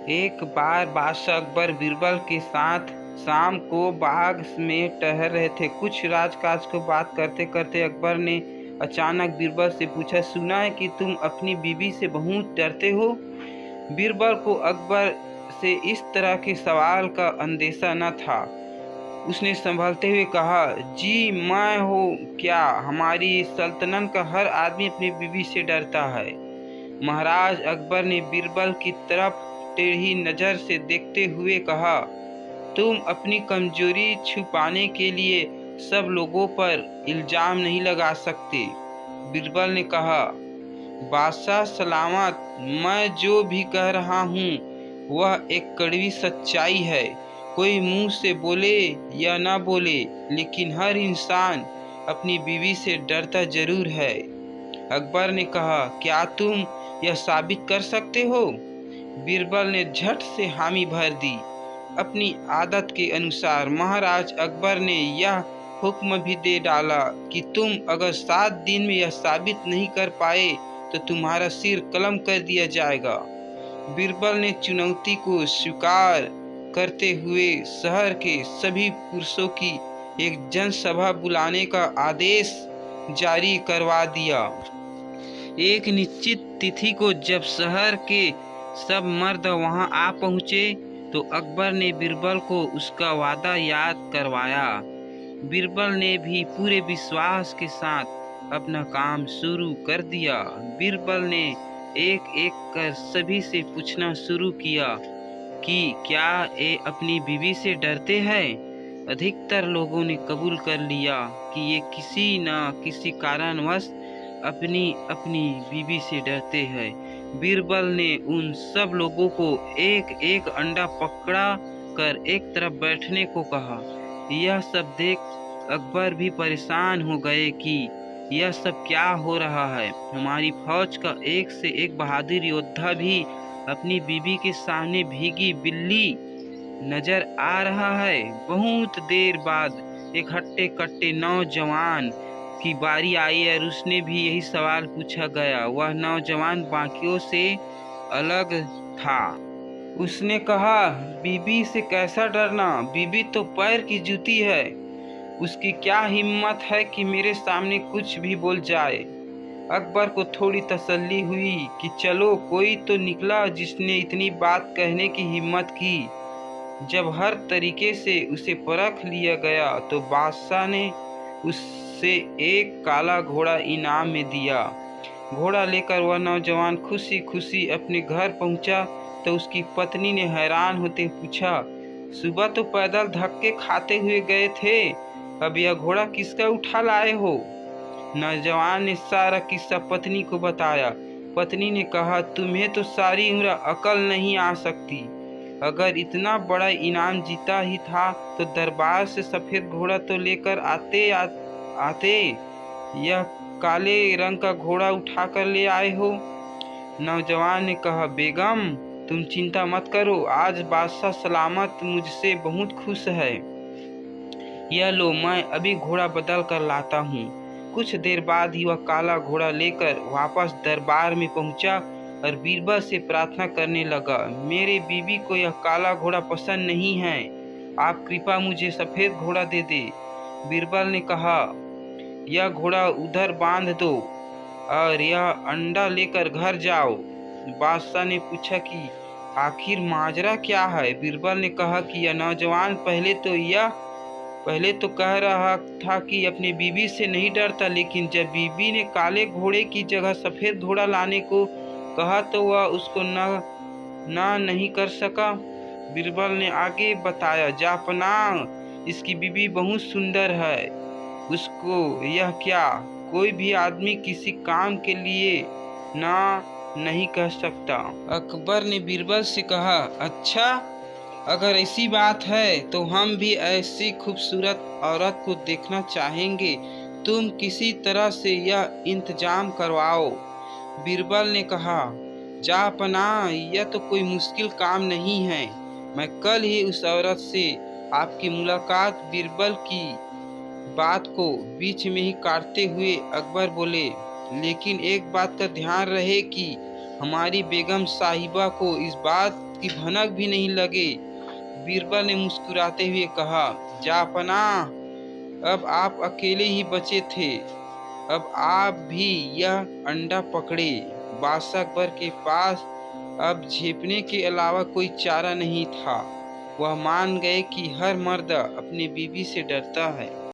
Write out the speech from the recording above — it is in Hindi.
एक बार बादशाह अकबर बीरबल के साथ शाम को बाग में टहल रहे थे। कुछ राजकाज को बात करते करते अकबर ने अचानक बीरबल से पूछा, सुना है कि तुम अपनी बीवी से बहुत डरते हो। बीरबल को अकबर से इस तरह के सवाल का अंदेशा न था। उसने संभलते हुए कहा, जी मैं हो क्या, हमारी सल्तनत का हर आदमी अपनी बीवी से डरता है। महाराज अकबर ने बीरबल की तरफ टेढ़ी नजर से देखते हुए कहा, तुम अपनी कमजोरी छुपाने के लिए सब लोगों पर इल्जाम नहीं लगा सकते। बीरबल ने कहा, बादशाह सलामत, मैं जो भी कह रहा हूँ वह एक कड़वी सच्चाई है। कोई मुंह से बोले या ना बोले, लेकिन हर इंसान अपनी बीवी से डरता जरूर है। अकबर ने कहा, क्या तुम यह साबित कर सकते हो? बीरबल ने झट से हामी भर दी। अपनी आदत के अनुसार महाराज अकबर ने यह हुक्म भी दे डाला कि तुम अगर 7 दिन में यह साबित नहीं कर पाए तो तुम्हारा सिर कलम कर दिया जाएगा। बीरबल ने चुनौती को स्वीकार करते हुए शहर के सभी पुरुषों की एक जनसभा बुलाने का आदेश जारी करवा दिया। एक निश्चित तिथि को जब शहर के सब मर्द वहां आ पहुंचे तो अकबर ने बीरबल को उसका वादा याद करवाया। बीरबल ने भी पूरे विश्वास के साथ अपना काम शुरू कर दिया। बीरबल ने एक एक कर सभी से पूछना शुरू किया कि क्या ये अपनी बीवी से डरते हैं। अधिकतर लोगों ने कबूल कर लिया कि ये किसी न किसी कारणवश अपनी अपनी बीवी से डरते हैं। बीरबल ने उन सब लोगों को एक एक अंडा पकड़ा कर एक तरफ बैठने को कहा। यह सब देख अकबर भी परेशान हो गए कि यह सब क्या हो रहा है। हमारी फौज का एक से एक बहादुर योद्धा भी अपनी बीवी के सामने भीगी बिल्ली नजर आ रहा है। बहुत देर बाद एक हट्टे कट्टे नौजवान की बारी आई और उसने भी यही सवाल पूछा गया। वह नौजवान बाकियों से अलग था। उसने कहा, बीबी से कैसा डरना, बीबी तो पैर की जूती है। उसकी क्या हिम्मत है कि मेरे सामने कुछ भी बोल जाए। अकबर को थोड़ी तसल्ली हुई कि चलो कोई तो निकला जिसने इतनी बात कहने की हिम्मत की। जब हर तरीके से उसे परख लिया गया तो बादशाह ने उससे एक काला घोड़ा इनाम में दिया। घोड़ा लेकर वह नौजवान खुशी खुशी अपने घर पहुंचा तो उसकी पत्नी ने हैरान होते पूछा, सुबह तो पैदल धक्के खाते हुए गए थे, अब यह घोड़ा किसका उठा लाए हो? नौजवान ने सारा किस्सा पत्नी को बताया। पत्नी ने कहा, तुम्हें तो सारी उम्र अकल नहीं आ सकती। अगर इतना बड़ा इनाम जीता ही था तो दरबार से सफेद घोड़ा तो लेकर आते। यह काले रंग का घोड़ा उठा कर ले आए हो। नौजवान ने कहा, बेगम तुम चिंता मत करो, आज बादशाह सलामत मुझसे बहुत खुश है। यह लो, मैं अभी घोड़ा बदल कर लाता हूँ। कुछ देर बाद ही वह काला घोड़ा लेकर वापस दरबार में पहुंचा और बीरबल से प्रार्थना करने लगा, मेरे बीवी को यह काला घोड़ा पसंद नहीं है, आप कृपा मुझे सफेद घोड़ा दे दे। बीरबल ने कहा, यह घोड़ा उधर बांध दो और यह अंडा लेकर घर जाओ। बादशाह ने पूछा कि आखिर माजरा क्या है। बीरबल ने कहा कि यह नौजवान पहले तो कह रहा था कि अपनी बीवी से नहीं डरता, लेकिन जब बीवी ने काले घोड़े की जगह सफेद घोड़ा लाने को कहा तो वह उसको ना नहीं कर सका। बीरबल ने आगे बताया, जापना इसकी बीवी बहुत सुंदर है, उसको यह क्या कोई भी आदमी किसी काम के लिए ना नहीं कह सकता। अकबर ने बीरबल से कहा, अच्छा अगर ऐसी बात है तो हम भी ऐसी खूबसूरत औरत को देखना चाहेंगे, तुम किसी तरह से यह इंतजाम करवाओ। बीरबल ने कहा, जापना यह तो कोई मुश्किल काम नहीं है, मैं कल ही उस औरत से आपकी मुलाकात। बीरबल की बात को बीच में ही काटते हुए अकबर बोले, लेकिन एक बात का ध्यान रहे कि हमारी बेगम साहिबा को इस बात की भनक भी नहीं लगे। बीरबल ने मुस्कुराते हुए कहा, जापनाह, अब आप अकेले ही बचे थे। अब आप भी यह अंडा पकड़े। बादशाह अकबर के पास अब झेपने के अलावा कोई चारा नहीं था। वह मान गए कि हर मर्द अपनी बीवी से डरता है।